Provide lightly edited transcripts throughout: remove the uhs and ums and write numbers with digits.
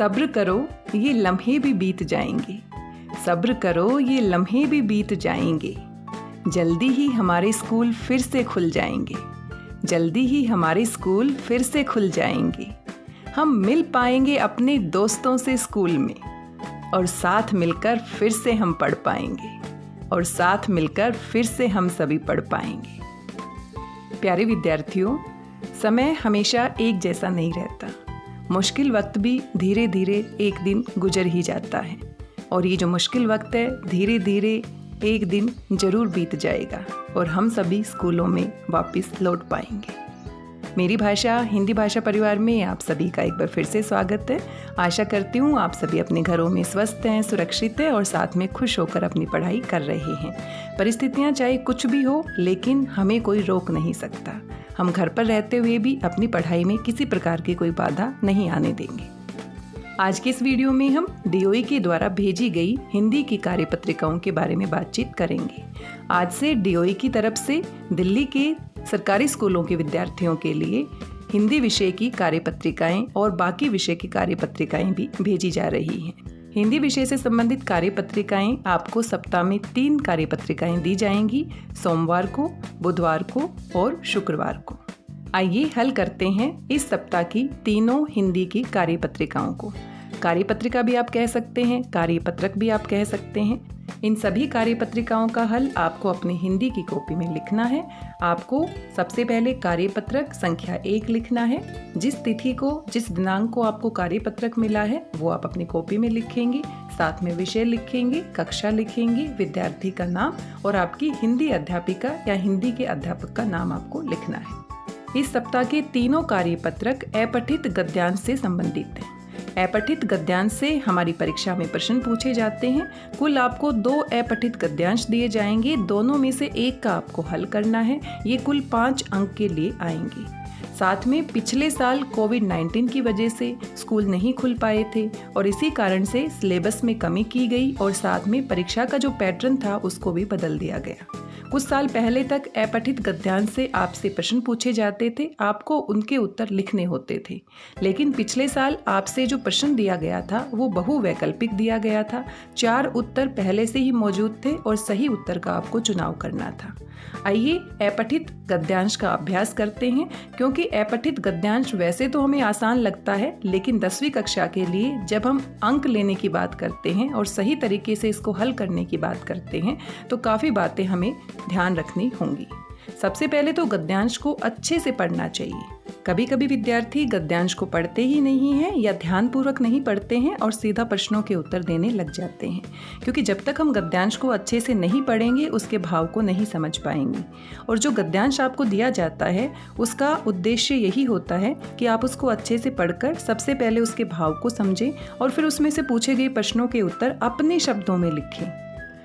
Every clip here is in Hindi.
सब्र करो ये लम्हे भी बीत जाएंगे, सब्र करो ये लम्हे भी बीत जाएंगे। जल्दी ही हमारे स्कूल फिर से खुल जाएंगे, जल्दी ही हमारे स्कूल फिर से खुल जाएंगे। हम मिल पाएंगे अपने दोस्तों से स्कूल में, और साथ मिलकर फिर से हम पढ़ पाएंगे, और साथ मिलकर फिर से हम सभी पढ़ पाएंगे। प्यारे विद्यार्थियों, समय हमेशा एक जैसा नहीं रहता। मुश्किल वक्त भी धीरे धीरे एक दिन गुजर ही जाता है, और ये जो मुश्किल वक्त है धीरे धीरे एक दिन ज़रूर बीत जाएगा और हम सभी स्कूलों में वापस लौट पाएंगे। मेरी भाषा हिंदी भाषा परिवार में आप सभी का एक बार फिर से स्वागत है। आशा करती हूँ आप सभी अपने घरों में स्वस्थ हैं, सुरक्षित हैं और साथ में खुश होकर अपनी पढ़ाई कर रहे हैं। परिस्थितियाँ चाहे कुछ भी हो, लेकिन हमें कोई रोक नहीं सकता। हम घर पर रहते हुए भी अपनी पढ़ाई में किसी प्रकार की कोई बाधा नहीं आने देंगे। आज के इस वीडियो में हम DOE के द्वारा भेजी गई हिंदी की कार्यपत्रिकाओं के बारे में बातचीत करेंगे। आज से DOE की तरफ से दिल्ली के सरकारी स्कूलों के विद्यार्थियों के लिए हिंदी विषय की कार्यपत्रिकाएं और बाकी विषय की कार्यपत्रिकाएं भी भेजी जा रही हैं। हिंदी विषय से संबंधित कार्यपत्रिकाएं आपको सप्ताह में 3 कार्यपत्रिकाएं दी जाएंगी, सोमवार को, बुधवार को और शुक्रवार को। आइए हल करते हैं इस सप्ताह की तीनों हिंदी की कार्यपत्रिकाओं को। कार्यपत्रिका भी आप कह सकते हैं, कार्यपत्रक भी आप कह सकते हैं। इन सभी कार्यपत्रिकाओं का हल आपको अपनी हिंदी की कॉपी में लिखना है। आपको सबसे पहले कार्यपत्रक संख्या 1 लिखना है। जिस तिथि को, जिस दिनांक को आपको कार्यपत्रक मिला है वो आप अपनी कॉपी में लिखेंगे। साथ में विषय लिखेंगे, कक्षा लिखेंगे, विद्यार्थी का नाम और आपकी हिंदी अध्यापिका या हिंदी के अध्यापक का नाम आपको लिखना है। इस सप्ताह के तीनों कार्यपत्रक अपठित गद्यांश से संबंधित हैं। अपठित गद्यांश से हमारी परीक्षा में प्रश्न पूछे जाते हैं। कुल आपको 2 अपठित गद्यांश दिए जाएंगे, दोनों में से एक का आपको हल करना है। ये कुल 5 अंक के लिए आएंगे। साथ में पिछले साल कोविड-19 की वजह से स्कूल नहीं खुल पाए थे और इसी कारण से सिलेबस में कमी की गई और साथ में परीक्षा का जो पैटर्न था उसको भी बदल दिया गया। कुछ साल पहले तक अपठित गद्यांश से आपसे प्रश्न पूछे जाते थे, आपको उनके उत्तर लिखने होते थे। लेकिन पिछले साल आपसे जो प्रश्न दिया गया था वो बहुवैकल्पिक दिया गया था। 4 उत्तर पहले से ही मौजूद थे और सही उत्तर का आपको चुनाव करना था। आइए अपठित गद्यांश का अभ्यास करते हैं, क्योंकि अपठित गद्यांश वैसे तो हमें आसान लगता है, लेकिन 10वीं कक्षा के लिए जब हम अंक लेने की बात करते हैं और सही तरीके से इसको हल करने की बात करते हैं तो काफ़ी बातें हमें ध्यान रखनी होंगी। सबसे पहले तो गद्यांश को अच्छे से पढ़ना चाहिए। कभी कभी विद्यार्थी गद्यांश को पढ़ते ही नहीं हैं या ध्यानपूर्वक नहीं पढ़ते हैं और सीधा प्रश्नों के उत्तर देने लग जाते हैं, क्योंकि जब तक हम गद्यांश को अच्छे से नहीं पढ़ेंगे उसके भाव को नहीं समझ पाएंगे। और जो गद्यांश आपको दिया जाता है उसका उद्देश्य यही होता है कि आप उसको अच्छे से पढ़कर सबसे पहले उसके भाव को समझें और फिर उसमें से पूछे गए प्रश्नों के उत्तर अपने शब्दों में लिखें।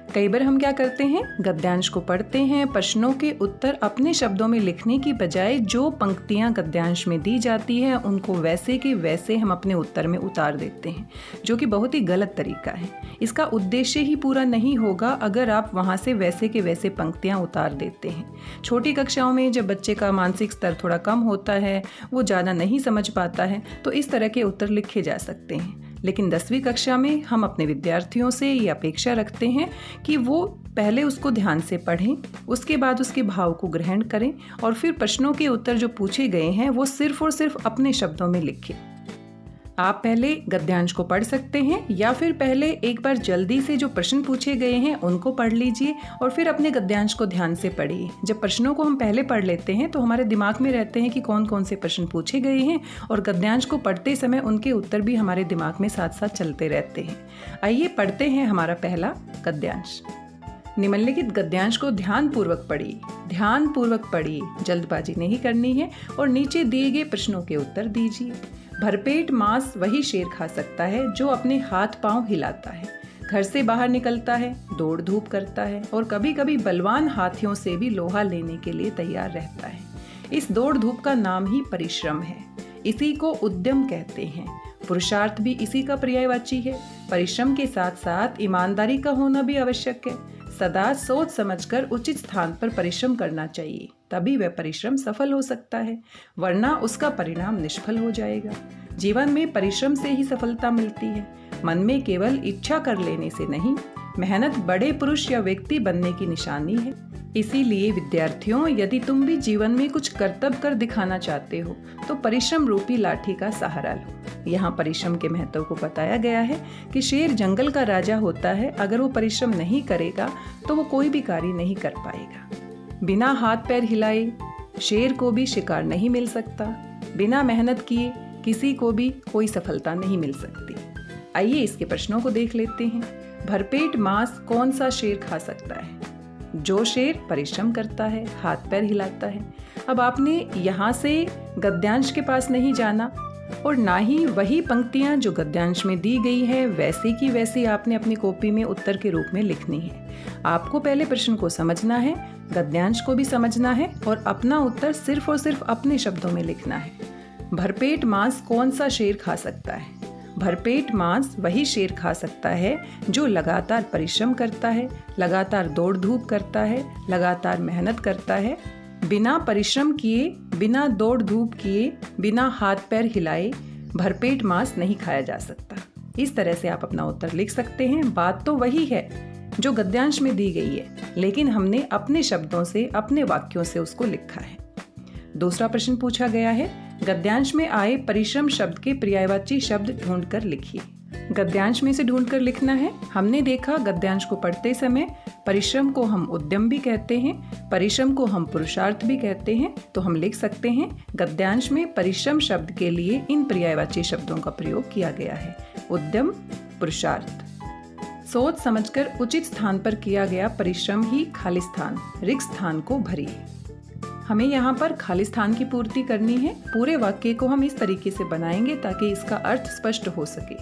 कई बार हम क्या करते हैं, गद्यांश को पढ़ते हैं, प्रश्नों के उत्तर अपने शब्दों में लिखने की बजाय जो पंक्तियां गद्यांश में दी जाती हैं उनको वैसे के वैसे हम अपने उत्तर में उतार देते हैं, जो कि बहुत ही गलत तरीका है। इसका उद्देश्य ही पूरा नहीं होगा अगर आप वहां से वैसे के वैसे पंक्तियां उतार देते हैं। छोटी कक्षाओं में जब बच्चे का मानसिक स्तर थोड़ा कम होता है, वो ज़्यादा नहीं समझ पाता है, तो इस तरह के उत्तर लिखे जा सकते हैं। लेकिन 10वीं कक्षा में हम अपने विद्यार्थियों से ये अपेक्षा रखते हैं कि वो पहले उसको ध्यान से पढ़ें, उसके बाद उसके भाव को ग्रहण करें और फिर प्रश्नों के उत्तर जो पूछे गए हैं वो सिर्फ और सिर्फ अपने शब्दों में लिखें। आप पहले गद्यांश को पढ़ सकते हैं या फिर पहले एक बार जल्दी से जो प्रश्न पूछे गए हैं उनको पढ़ लीजिए और फिर अपने गद्यांश को ध्यान से पढ़िए। जब प्रश्नों को हम पहले पढ़ लेते हैं तो हमारे दिमाग में रहते हैं कि कौन कौन से प्रश्न पूछे गए हैं और गद्यांश को पढ़ते समय उनके उत्तर भी हमारे दिमाग में साथ साथ चलते रहते हैं। आइए पढ़ते हैं हमारा पहला गद्यांश। निम्नलिखित गद्यांश को ध्यानपूर्वक पढ़िए, ध्यानपूर्वक पढ़िए, जल्दबाजी नहीं करनी है और नीचे दिए गए प्रश्नों के उत्तर दीजिए। भरपेट मांस वही शेर खा सकता है जो अपने हाथ पांव हिलाता है, घर से बाहर निकलता है, दौड़ धूप करता है और कभी कभी बलवान हाथियों से भी लोहा लेने के लिए तैयार रहता है। इस दौड़ धूप का नाम ही परिश्रम है। इसी को उद्यम कहते हैं। पुरुषार्थ भी इसी का पर्यायवाची है। परिश्रम के साथ साथ ईमानदारी का होना भी आवश्यक है। सदा सोच समझकर उचित स्थान पर परिश्रम करना चाहिए। तभी वह परिश्रम सफल हो सकता है, वरना उसका परिणाम निष्फल हो जाएगा। जीवन में परिश्रम से ही सफलता मिलती है, मन में केवल इच्छा कर लेने से नहीं। मेहनत बड़े पुरुष या व्यक्ति बनने की निशानी है। इसीलिए विद्यार्थियों, यदि तुम भी जीवन में कुछ कर्तव्य कर दिखाना चाहते हो तो परिश्रम रूपी लाठी का सहारा लो। यहाँ परिश्रम के महत्व को बताया गया है कि शेर जंगल का राजा होता है, अगर वो परिश्रम नहीं करेगा तो वो कोई भी कार्य नहीं कर पाएगा। बिना हाथ पैर हिलाए शेर को भी शिकार नहीं मिल सकता। बिना मेहनत किए किसी को भी कोई सफलता नहीं मिल सकती। आइए इसके प्रश्नों को देख लेते हैं। भरपेट मांस कौन सा शेर खा सकता है? जो शेर परिश्रम करता है, हाथ पैर हिलाता है। अब आपने यहाँ से गद्यांश के पास नहीं जाना और ना ही वही पंक्तियाँ जो गद्यांश में दी गई है वैसे की वैसी आपने अपनी कॉपी में उत्तर के रूप में लिखनी है। आपको पहले प्रश्न को समझना है, गद्यांश को भी समझना है और अपना उत्तर सिर्फ और सिर्फ अपने शब्दों में लिखना है। भरपेट मांस कौन सा शेर खा सकता है? भरपेट मांस वही शेर खा सकता है जो लगातार परिश्रम करता है, लगातार दौड़ धूप करता है, लगातार मेहनत करता है। बिना परिश्रम किए, बिना दौड़ धूप किए, बिना हाथ पैर हिलाए भरपेट मांस नहीं खाया जा सकता। इस तरह से आप अपना उत्तर लिख सकते हैं। बात तो वही है जो गद्यांश में दी गई है, लेकिन हमने अपने शब्दों से, अपने वाक्यों से उसको लिखा है। दूसरा प्रश्न पूछा गया है, गद्यांश में आए परिश्रम शब्द के पर्यायवाची शब्द ढूंढकर लिखिए। गद्यांश में से ढूंढकर लिखना है। हमने देखा गद्यांश को पढ़ते समय परिश्रम को हम उद्यम भी कहते हैं, परिश्रम को हम पुरुषार्थ भी कहते हैं। तो हम लिख सकते हैं गद्यांश में परिश्रम शब्द के लिए इन पर्यायवाची शब्दों का प्रयोग किया गया है, उद्यम, पुरुषार्थ। सोच समझकर उचित स्थान पर किया गया परिश्रम ही खाली स्थान, रिक्त स्थान को भरिए। हमें यहाँ पर खाली स्थान की पूर्ति करनी है। पूरे वाक्य को हम इस तरीके से बनाएंगे ताकि इसका अर्थ स्पष्ट हो सके।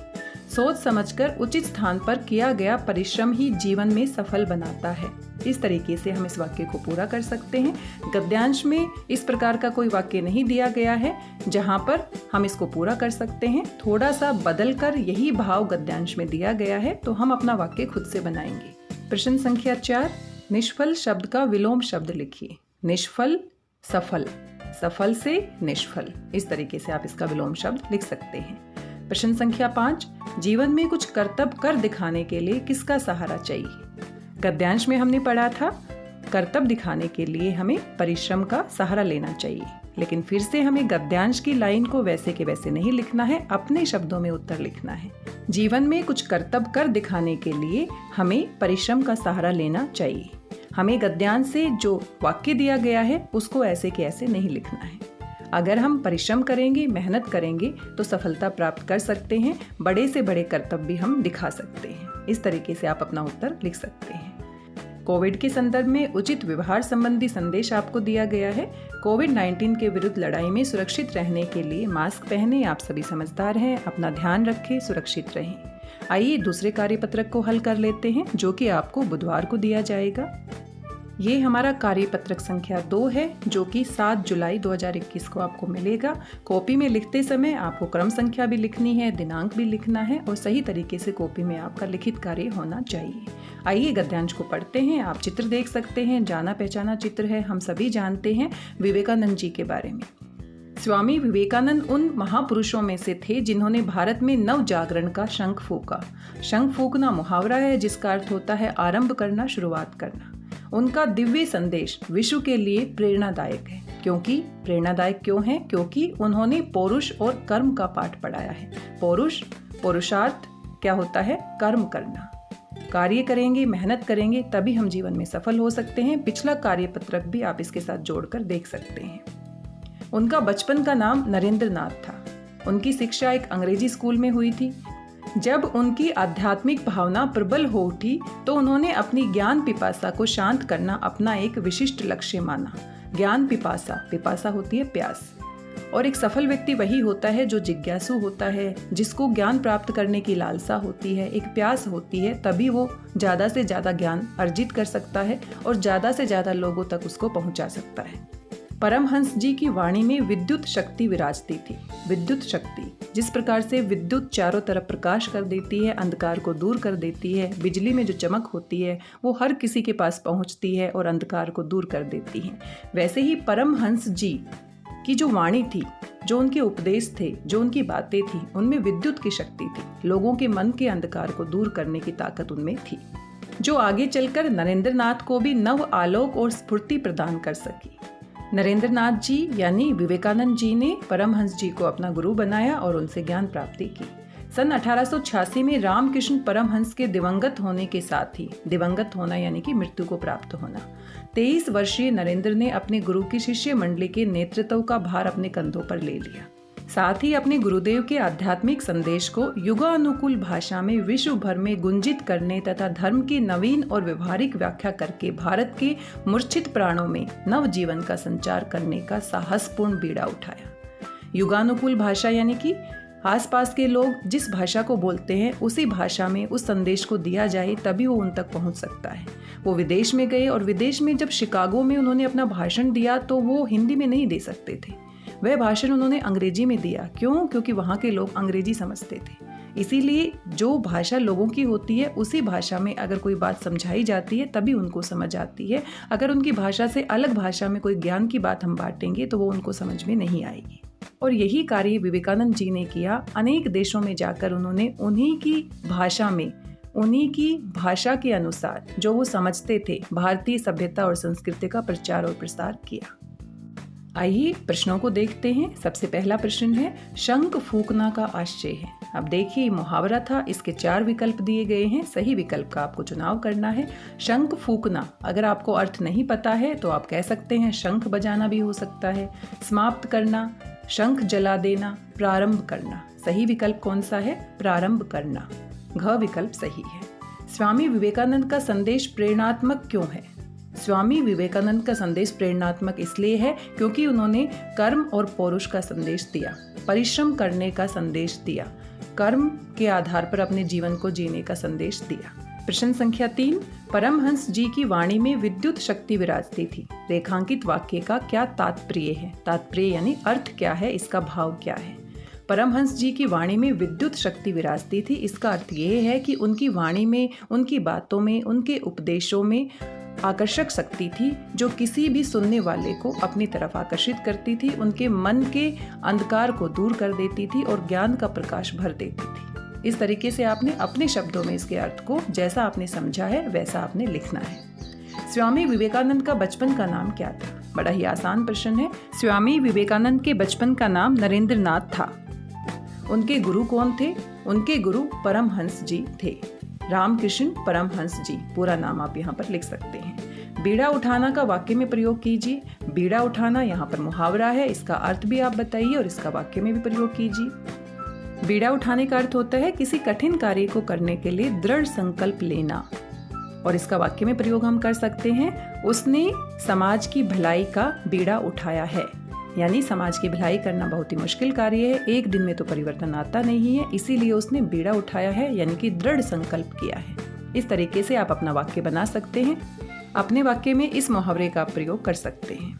सोच समझकर उचित स्थान पर किया गया परिश्रम ही जीवन में सफल बनाता है। इस तरीके से हम इस वाक्य को पूरा कर सकते हैं। गद्यांश में इस प्रकार का कोई वाक्य नहीं दिया गया है जहाँ पर हम इसको पूरा कर सकते हैं। थोड़ा सा बदल कर यही भाव गद्यांश में दिया गया है, तो हम अपना वाक्य खुद से बनाएंगे। प्रश्न संख्या 4, निष्फल शब्द का विलोम शब्द लिखिए। निष्फल, सफल, सफल से निष्फल, इस तरीके से आप इसका विलोम शब्द लिख सकते हैं। प्रश्न संख्या 5, जीवन में कुछ कर्तव्य कर दिखाने के लिए किसका सहारा चाहिए? गद्यांश में हमने पढ़ा था कर्तव्य दिखाने के लिए हमें परिश्रम का सहारा लेना चाहिए, लेकिन फिर से हमें गद्यांश की लाइन को वैसे के वैसे नहीं लिखना है, अपने शब्दों में उत्तर लिखना है। जीवन में कुछ कर्तव्य कर दिखाने के लिए हमें परिश्रम का सहारा लेना चाहिए। हमें गद्यांश से जो वाक्य दिया गया है उसको ऐसे के ऐसे नहीं लिखना है। अगर हम परिश्रम करेंगे, मेहनत करेंगे तो सफलता प्राप्त कर सकते हैं। बड़े से बड़े कर्तव्य भी हम दिखा सकते हैं। इस तरीके से आप अपना उत्तर लिख सकते हैं। कोविड के संदर्भ में उचित व्यवहार संबंधी संदेश आपको दिया गया है। कोविड-19 के विरुद्ध लड़ाई में सुरक्षित रहने के लिए मास्क पहने, आप सभी समझदार हैं, अपना ध्यान रखें, सुरक्षित रहें। आइए दूसरे कार्यपत्रक को हल कर लेते हैं जो कि आपको बुधवार को दिया जाएगा। ये हमारा कार्यपत्रक संख्या 2 है जो कि 7 जुलाई 2021 को आपको मिलेगा। कॉपी में लिखते समय आपको क्रम संख्या भी लिखनी है, दिनांक भी लिखना है और सही तरीके से कॉपी में आपका लिखित कार्य होना चाहिए। आइए गद्यांश को पढ़ते हैं। आप चित्र देख सकते हैं, जाना पहचाना चित्र है। हम सभी जानते हैं विवेकानंद जी के बारे में। स्वामी विवेकानंद उन महापुरुषों में से थे जिन्होंने भारत में नव जागरण का शंख फूंका। शंख फूंकना मुहावरा है जिसका अर्थ होता है आरंभ करना, शुरुआत करना। उनका दिव्य संदेश विश्व के लिए प्रेरणादायक है। क्योंकि प्रेरणादायक क्यों है? क्योंकि उन्होंने पौरुष और कर्म का पाठ पढ़ाया है। पौरुष, पुरुषार्थ क्या होता है? कर्म करना। कार्य करेंगे, मेहनत करेंगे तभी हम जीवन में सफल हो सकते हैं। पिछला कार्यपत्रक भी आप इसके साथ जोड़कर देख सकते हैं। उनका बचपन का नाम नरेंद्र नाथ था। उनकी शिक्षा एक अंग्रेजी स्कूल में हुई थी। जब उनकी आध्यात्मिक भावना प्रबल हो उठी तो उन्होंने अपनी ज्ञान पिपासा को शांत करना अपना एक विशिष्ट लक्ष्य माना। ज्ञान पिपासा, पिपासा होती है प्यास, और एक सफल व्यक्ति वही होता है जो जिज्ञासु होता है, जिसको ज्ञान प्राप्त करने की लालसा होती है, एक प्यास होती है। तभी वो ज़्यादा से ज़्यादा ज्ञान अर्जित कर सकता है और ज़्यादा से ज़्यादा लोगों तक उसको पहुंचा सकता है। परमहंस जी की वाणी में विद्युत शक्ति विराजती थी। विद्युत शक्ति, जिस प्रकार से विद्युत चारों तरफ प्रकाश कर देती है, अंधकार को दूर कर देती है, बिजली में जो चमक होती है वो हर किसी के पास पहुंचती है और अंधकार को दूर कर देती है, वैसे ही परमहंस जी की जो वाणी थी, जो उनके उपदेश थे, जो उनकी बातें थी, उनमें विद्युत की शक्ति थी। लोगों के मन के अंधकार को दूर करने की ताकत उनमें थी, जो आगे चलकर नरेंद्र नाथ को भी नव आलोक और स्फूर्ति प्रदान कर सकी। नरेंद्र नाथ जी यानी विवेकानंद जी ने परमहंस जी को अपना गुरु बनाया और उनसे ज्ञान प्राप्ति की। सन 1886 में रामकृष्ण परमहंस के दिवंगत होने के साथ ही, दिवंगत होना यानी कि मृत्यु को प्राप्त होना, 23 वर्षीय नरेंद्र ने अपने गुरु की शिष्य मंडली के नेतृत्व का भार अपने कंधों पर ले लिया। साथ ही अपने गुरुदेव के आध्यात्मिक संदेश को युगानुकूल भाषा में विश्व भर में गुंजित करने तथा धर्म की नवीन और व्यवहारिक व्याख्या करके भारत के मूर्छित प्राणों में नव जीवन का संचार करने का साहसपूर्ण बीड़ा उठाया। युगानुकूल भाषा यानी कि आसपास के लोग जिस भाषा को बोलते हैं उसी भाषा में उस संदेश को दिया जाए, तभी वो उन तक पहुंच सकता है। वो विदेश में गए और विदेश में जब शिकागो में उन्होंने अपना भाषण दिया तो वो हिंदी में नहीं दे सकते थे, वह भाषण उन्होंने अंग्रेजी में दिया। क्यों? क्योंकि वहाँ के लोग अंग्रेजी समझते थे। इसीलिए जो भाषा लोगों की होती है उसी भाषा में अगर कोई बात समझाई जाती है तभी उनको समझ आती है। अगर उनकी भाषा से अलग भाषा में कोई ज्ञान की बात हम बांटेंगे तो वो उनको समझ में नहीं आएगी। और यही कार्य विवेकानंद जी ने किया। अनेक देशों में जाकर उन्होंने उन्हीं की भाषा में, उन्हीं की भाषा के अनुसार जो वो समझते थे, भारतीय सभ्यता और संस्कृति का प्रचार और प्रसार किया। आइए प्रश्नों को देखते हैं। सबसे पहला प्रश्न है, शंख फूंकना का आशय है। अब देखिए, मुहावरा था, इसके 4 विकल्प दिए गए हैं। सही विकल्प का आपको चुनाव करना है। शंख फूंकना, अगर आपको अर्थ नहीं पता है तो आप कह सकते हैं शंख बजाना भी हो सकता है। समाप्त करना, शंख जला देना, प्रारंभ करना। सही विकल्प कौन सा है? प्रारंभ करना। घ विकल्प सही है। स्वामी विवेकानंद का संदेश प्रेरणात्मक क्यों है? स्वामी विवेकानंद का संदेश प्रेरणात्मक इसलिए है क्योंकि उन्होंने कर्म और पौरुष का संदेश दिया, परिश्रम करने का संदेश दिया, कर्म के आधार पर अपने जीवन को जीने का संदेश दिया। प्रश्न संख्या 3, परमहंस जी की वाणी में विद्युत शक्ति विराजती थी। रेखांकित वाक्य का क्या तात्पर्य है? तात्पर्य यानी अर्थ क्या है, इसका भाव क्या है? परमहंस जी की वाणी में विद्युत शक्ति विराजती थी, इसका अर्थ यह है कि उनकी वाणी में, उनकी बातों में, उनके उपदेशों में आकर्षक शक्ति थी जो किसी भी सुनने वाले को अपनी तरफ आकर्षित करती थी, उनके मन के अंधकार को दूर कर देती थी और ज्ञान का प्रकाश भर देती थी। इस तरीके से आपने अपने शब्दों में इसके अर्थ को जैसा आपने समझा है वैसा आपने लिखना है। स्वामी विवेकानंद का बचपन का नाम क्या था? बड़ा ही आसान प्रश्न है। स्वामी विवेकानंद के बचपन का नाम नरेंद्र नाथ था। उनके गुरु कौन थे? उनके गुरु परमहंस जी थे, रामकृष्ण परमहंस जी। पूरा नाम आप यहाँ पर लिख सकते हैं। बीड़ा उठाना का वाक्य में प्रयोग कीजिए। बीड़ा उठाना यहाँ पर मुहावरा है, इसका अर्थ भी आप बताइए और इसका वाक्य में भी प्रयोग कीजिए। बीड़ा उठाने का अर्थ होता है किसी कठिन कार्य को करने के लिए दृढ़ संकल्प लेना, और इसका वाक्य में प्रयोग हम कर सकते हैं, उसने समाज की भलाई का बीड़ा उठाया है। यानी समाज की भलाई करना बहुत ही मुश्किल कार्य है, एक दिन में तो परिवर्तन आता नहीं है, इसीलिए उसने बीड़ा उठाया है, यानी कि दृढ़ संकल्प किया है। इस तरीके से आप अपना वाक्य बना सकते हैं। अपने वाक्य में इस मुहावरे का प्रयोग कर सकते हैं।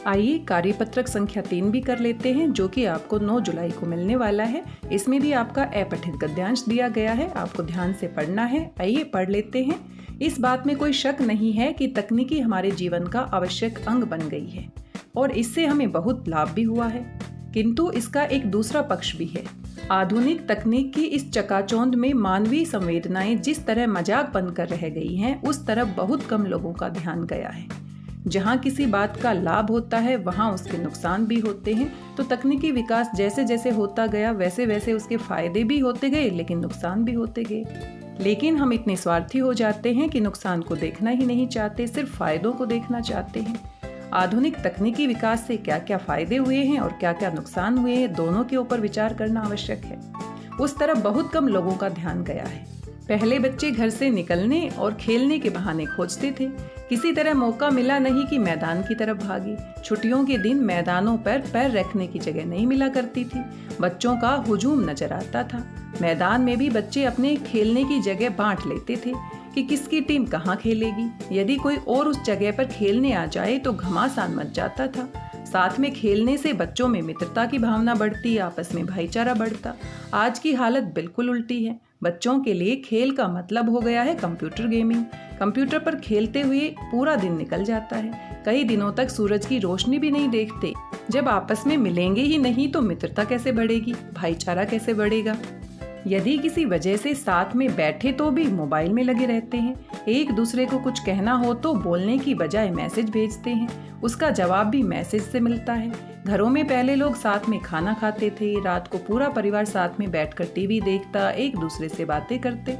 आइए कार्यपत्रक संख्या 3 भी कर लेते हैं, जो कि आपको 9 जुलाई को मिलने वाला है। इसमें भी आपका अपठित गद्यांश दिया गया है, आपको ध्यान से पढ़ना है। आइए पढ़ लेते हैं। इस बात में कोई शक नहीं है कि तकनीकी हमारे जीवन का आवश्यक अंग बन गई है और इससे हमें बहुत लाभ भी हुआ है, किंतु इसका एक दूसरा पक्ष भी है। आधुनिक तकनीक की इस चकाचौंध में मानवीय संवेदनाएं जिस तरह मजाक बनकर रह गई हैं, उस तरफ बहुत कम लोगों का ध्यान गया है। जहां किसी बात का लाभ होता है वहां उसके नुकसान भी होते हैं। तो तकनीकी विकास जैसे जैसे होता गया वैसे वैसे उसके फायदे भी होते गए, लेकिन नुकसान भी होते गए। लेकिन हम इतने स्वार्थी हो जाते हैं कि नुकसान को देखना ही नहीं चाहते, सिर्फ फायदों को देखना चाहते हैं। आधुनिक तकनीकी विकास से क्या क्या फायदे हुए हैं और क्या क्या नुकसान हुए हैं, दोनों के ऊपर विचार करना आवश्यक है। उस तरफ बहुत कम लोगों का ध्यान गया है। पहले बच्चे घर से निकलने और खेलने के बहाने खोजते थे, किसी तरह मौका मिला नहीं कि मैदान की तरफ भागे। छुट्टियों के दिन मैदानों पर पैर रखने की जगह नहीं मिला करती थी, बच्चों का हुजूम नजर आता था। मैदान में भी बच्चे अपने खेलने की जगह बांट लेते थे, कि किसकी टीम कहाँ खेलेगी। यदि कोई और उस जगह पर खेलने आ जाए तो घमासान मच जाता था। साथ में खेलने से बच्चों में मित्रता की भावना बढ़ती, आपस में भाईचारा बढ़ता। आज की हालत बिल्कुल उल्टी है। बच्चों के लिए खेल का मतलब हो गया है कंप्यूटर गेमिंग। कंप्यूटर पर खेलते हुए पूरा दिन निकल जाता है। कई दिनों तक सूरज की रोशनी भी नहीं देखते। जब आपस में मिलेंगे ही नहीं तो मित्रता कैसे बढ़ेगी, भाईचारा कैसे बढ़ेगा। यदि किसी वजह से साथ में बैठे तो भी मोबाइल में लगे रहते हैं। एक दूसरे को कुछ कहना हो तो बोलने की बजाय मैसेज भेजते हैं, उसका जवाब भी मैसेज से मिलता है। घरों में पहले लोग साथ में खाना खाते थे, रात को पूरा परिवार साथ में बैठकर टीवी देखता, एक दूसरे से बातें करते।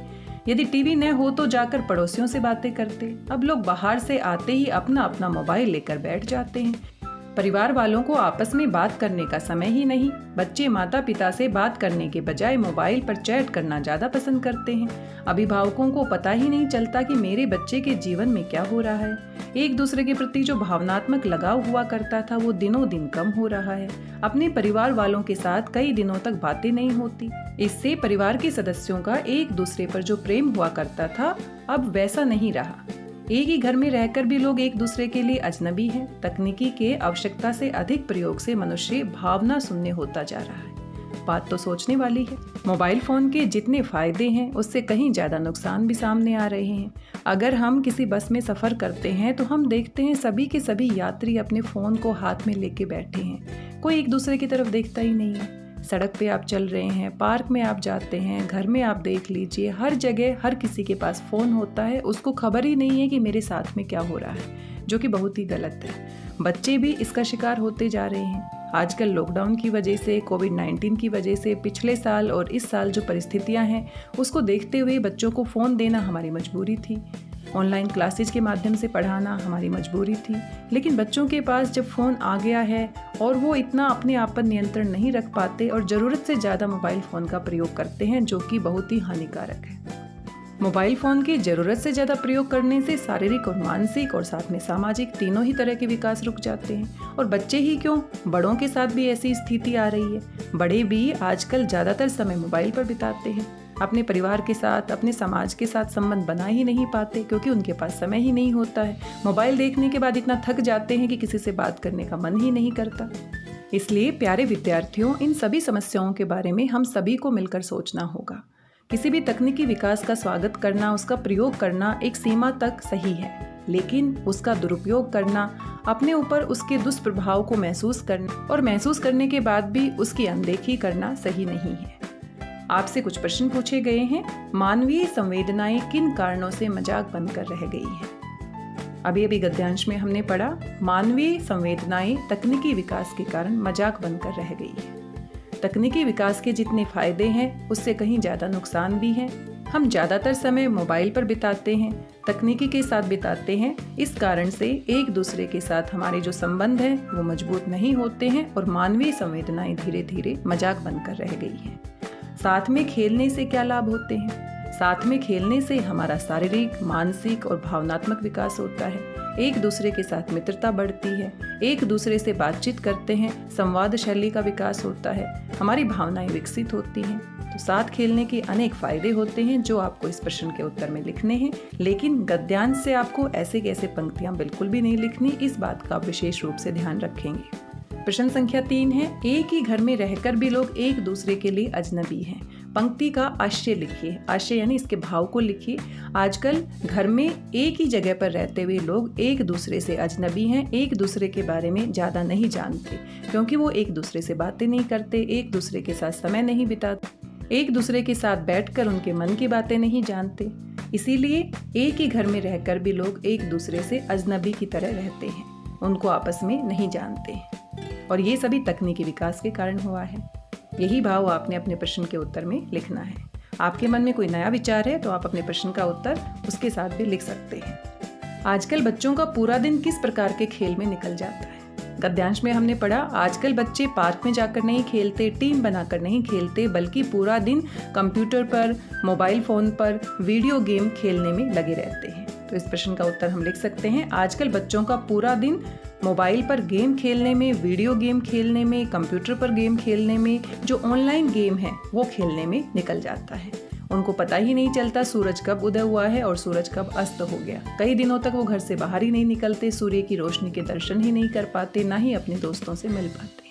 यदि टीवी न हो तो जाकर पड़ोसियों से बातें करते। अब लोग बाहर से आते ही अपना अपना मोबाइल लेकर बैठ जाते हैं। परिवार वालों को आपस में बात करने का समय ही नहीं। बच्चे माता पिता से बात करने के बजाय मोबाइल पर चैट करना ज़्यादा पसंद करते हैं। अभिभावकों को पता ही नहीं चलता कि मेरे बच्चे के जीवन में क्या हो रहा है। एक दूसरे के प्रति जो भावनात्मक लगाव हुआ करता था वो दिनों दिन कम हो रहा है। अपने परिवार वालों के साथ कई दिनों तक बातें नहीं होती। इससे परिवार के सदस्यों का एक दूसरे पर जो प्रेम हुआ करता था अब वैसा नहीं रहा। एक ही घर में रहकर भी लोग एक दूसरे के लिए अजनबी हैं। तकनीकी के आवश्यकता से अधिक प्रयोग से मनुष्य भावना शून्य होता जा रहा है। बात तो सोचने वाली है। मोबाइल फोन के जितने फायदे हैं उससे कहीं ज्यादा नुकसान भी सामने आ रहे हैं। अगर हम किसी बस में सफर करते हैं तो हम देखते हैं सभी के सभी यात्री अपने फोन को हाथ में लेके बैठे हैं। कोई एक दूसरे की तरफ देखता ही नहीं है। सड़क पे आप चल रहे हैं, पार्क में आप जाते हैं, घर में आप देख लीजिए, हर जगह हर किसी के पास फ़ोन होता है। उसको खबर ही नहीं है कि मेरे साथ में क्या हो रहा है, जो कि बहुत ही गलत है। बच्चे भी इसका शिकार होते जा रहे हैं। आजकल लॉकडाउन की वजह से, कोविड-19 की वजह से, पिछले साल और इस साल जो परिस्थितियां हैं उसको देखते हुए बच्चों को फ़ोन देना हमारी मजबूरी थी। ऑनलाइन क्लासेज के माध्यम से पढ़ाना हमारी मजबूरी थी। लेकिन बच्चों के पास जब फ़ोन आ गया है और वो इतना अपने आप पर नियंत्रण नहीं रख पाते और ज़रूरत से ज़्यादा मोबाइल फ़ोन का प्रयोग करते हैं, जो कि बहुत ही हानिकारक है। मोबाइल फ़ोन के ज़रूरत से ज़्यादा प्रयोग करने से शारीरिक और मानसिक और साथ में सामाजिक तीनों ही तरह के विकास रुक जाते हैं। और बच्चे ही क्यों, बड़ों के साथ भी ऐसी स्थिति आ रही है। बड़े भी आजकल ज़्यादातर समय मोबाइल पर बिताते हैं। अपने परिवार के साथ, अपने समाज के साथ संबंध बना ही नहीं पाते क्योंकि उनके पास समय ही नहीं होता है। मोबाइल देखने के बाद इतना थक जाते हैं कि किसी से बात करने का मन ही नहीं करता। इसलिए प्यारे विद्यार्थियों, इन सभी समस्याओं के बारे में हम सभी को मिलकर सोचना होगा। किसी भी तकनीकी विकास का स्वागत करना, उसका प्रयोग करना एक सीमा तक सही है, लेकिन उसका दुरुपयोग करना, अपने ऊपर उसके दुष्प्रभाव को महसूस करना और महसूस करने के बाद भी उसकी अनदेखी करना सही नहीं है। आपसे कुछ प्रश्न पूछे गए हैं। मानवीय संवेदनाएं किन कारणों से मजाक बनकर रह गई है? अभी गद्यांश में हमने पढ़ा, मानवीय संवेदनाएं तकनीकी विकास के कारण मजाक बनकर रह गई है। तकनीकी विकास के जितने फायदे हैं उससे कहीं ज़्यादा नुकसान भी हैं। हम ज़्यादातर समय मोबाइल पर बिताते हैं, तकनीकी के साथ बिताते हैं। इस कारण से एक दूसरे के साथ हमारे जो संबंध हैं वो मजबूत नहीं होते हैं और मानवीय संवेदनाएं धीरे धीरे मजाक बनकर रह गई हैं। साथ में खेलने से क्या लाभ होते हैं? साथ में खेलने से हमारा शारीरिक, मानसिक और भावनात्मक विकास होता है। एक दूसरे के साथ मित्रता बढ़ती है, एक दूसरे से बातचीत करते हैं, संवाद शैली का विकास होता है, हमारी भावनाएं विकसित होती हैं। तो साथ खेलने के अनेक फायदे होते हैं जो आपको इस प्रश्न के उत्तर में लिखने हैं। लेकिन गद्यांश से आपको ऐसे कैसे पंक्तियां बिल्कुल भी नहीं लिखनी, इस बात का विशेष रूप से ध्यान रखेंगे। प्रश्न संख्या 3 है, एक ही घर में रहकर भी लोग एक दूसरे के लिए अजनबी हैं। पंक्ति का आशय लिखिए। आशय यानी इसके भाव को लिखिए। आजकल घर में एक ही जगह पर रहते हुए लोग एक दूसरे से अजनबी हैं, एक दूसरे के बारे में ज़्यादा नहीं जानते क्योंकि वो एक दूसरे से बातें नहीं करते, एक दूसरे के साथ समय नहीं बिताते, एक दूसरे के साथ बैठकर उनके मन की बातें नहीं जानते। इसीलिए एक ही घर में रहकर भी लोग एक दूसरे से अजनबी की तरह रहते हैं, उनको आपस में नहीं जानते और ये सभी तकनीकी विकास के कारण हुआ है। यही भाव आपने अपने प्रश्न के उत्तर में लिखना है। आपके मन में कोई नया विचार है तो आप अपने प्रश्न का उत्तर उसके साथ भी लिख सकते हैं। आजकल बच्चों का पूरा दिन किस प्रकार के खेल में निकल जाता है? गद्यांश में हमने पढ़ा, आजकल बच्चे पार्क में जाकर नहीं खेलते, टीम बनाकर नहीं खेलते, बल्कि पूरा दिन कंप्यूटर पर, मोबाइल फ़ोन पर वीडियो गेम खेलने में लगे रहते हैं। तो इस प्रश्न का उत्तर हम लिख सकते हैं, आजकल बच्चों का पूरा दिन मोबाइल पर गेम खेलने में, वीडियो गेम खेलने में, कंप्यूटर पर गेम खेलने में, जो ऑनलाइन गेम है वो खेलने में निकल जाता है। उनको पता ही नहीं चलता सूरज कब उदय हुआ है और सूरज कब अस्त हो गया। कई दिनों तक वो घर से बाहर ही नहीं निकलते, सूर्य की रोशनी के दर्शन ही नहीं कर पाते, ना ही अपने दोस्तों से मिल पाते।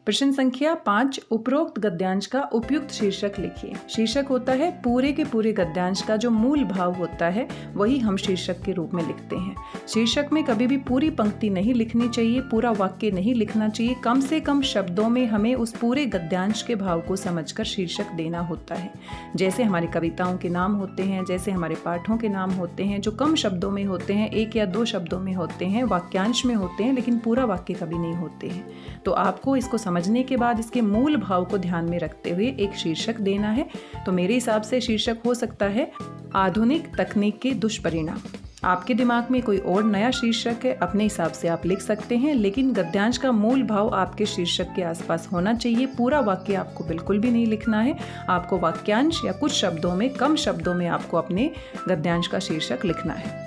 प्रश्न संख्या 5, उपरोक्त गद्यांश का उपयुक्त शीर्षक लिखिए। शीर्षक होता है पूरे के पूरे गद्यांश का जो मूल भाव होता है वही हम शीर्षक के रूप में लिखते हैं। शीर्षक में कभी भी पूरी पंक्ति नहीं लिखनी चाहिए, पूरा वाक्य नहीं लिखना चाहिए। कम से कम शब्दों में हमें उस पूरे गद्यांश के भाव को समझकर शीर्षक देना होता है। जैसे हमारी कविताओं के नाम होते हैं, जैसे हमारे पाठों के नाम होते हैं, जो कम शब्दों में होते हैं, 1 या 2 शब्दों में होते हैं, वाक्यांश में होते हैं, लेकिन पूरा वाक्य कभी नहीं होते हैं। तो आपको इसको समझने के बाद इसके मूल भाव को ध्यान में रखते हुए एक शीर्षक देना है। तो मेरे हिसाब से शीर्षक हो सकता है आधुनिक तकनीक के दुष्परिणाम। आपके दिमाग में कोई और नया शीर्षक है, अपने हिसाब से आप लिख सकते हैं, लेकिन गद्यांश का मूल भाव आपके शीर्षक के आसपास होना चाहिए। पूरा वाक्य आपको बिल्कुल भी नहीं लिखना है। आपको वाक्यांश या कुछ शब्दों में, कम शब्दों में आपको अपने गद्यांश का शीर्षक लिखना है।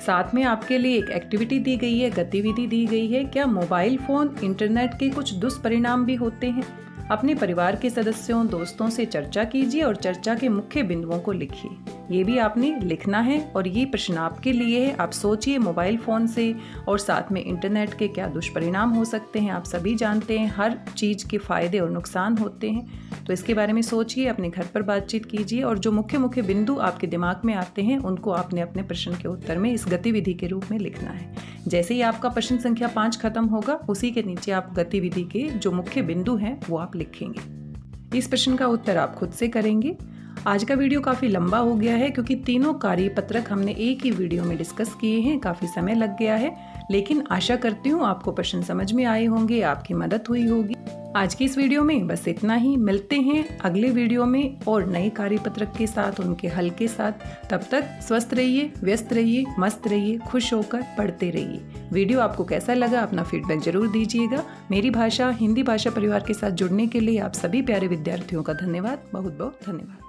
साथ में आपके लिए एक एक्टिविटी दी गई है, गतिविधि दी गई है। क्या मोबाइल फ़ोन, इंटरनेट के कुछ दुष्परिणाम भी होते हैं? अपने परिवार के सदस्यों, दोस्तों से चर्चा कीजिए और चर्चा के मुख्य बिंदुओं को लिखिए। ये भी आपने लिखना है और ये प्रश्न आपके लिए है। आप सोचिए मोबाइल फ़ोन से और साथ में इंटरनेट के क्या दुष्परिणाम हो सकते हैं। आप सभी जानते हैं हर चीज़ के फ़ायदे और नुकसान होते हैं, तो इसके बारे में सोचिए, अपने घर पर बातचीत कीजिए और जो मुख्य मुख्य बिंदु आपके दिमाग में आते हैं उनको आपने अपने प्रश्न के उत्तर में इस गतिविधि के रूप में लिखना है। जैसे ही आपका प्रश्न संख्या 5 खत्म होगा, उसी के नीचे आप गतिविधि के जो मुख्य बिंदु हैं वो आप लिखेंगे। इस प्रश्न का उत्तर आप खुद से करेंगे। आज का वीडियो काफ़ी लंबा हो गया है क्योंकि तीनों कार्यपत्रक हमने एक ही वीडियो में डिस्कस किए हैं, काफ़ी समय लग गया है, लेकिन आशा करती हूँ आपको प्रश्न समझ में आए होंगे, आपकी मदद हुई होगी। आज की इस वीडियो में बस इतना ही। मिलते हैं अगले वीडियो में और नए कार्यपत्रक के साथ, उनके हल के साथ। तब तक स्वस्थ रहिए, व्यस्त रहिए, मस्त रहिए, खुश होकर पढ़ते रहिए। वीडियो आपको कैसा लगा अपना फीडबैक जरूर दीजिएगा। मेरी भाषा हिंदी भाषा परिवार के साथ जुड़ने के लिए आप सभी प्यारे विद्यार्थियों का धन्यवाद, बहुत बहुत धन्यवाद।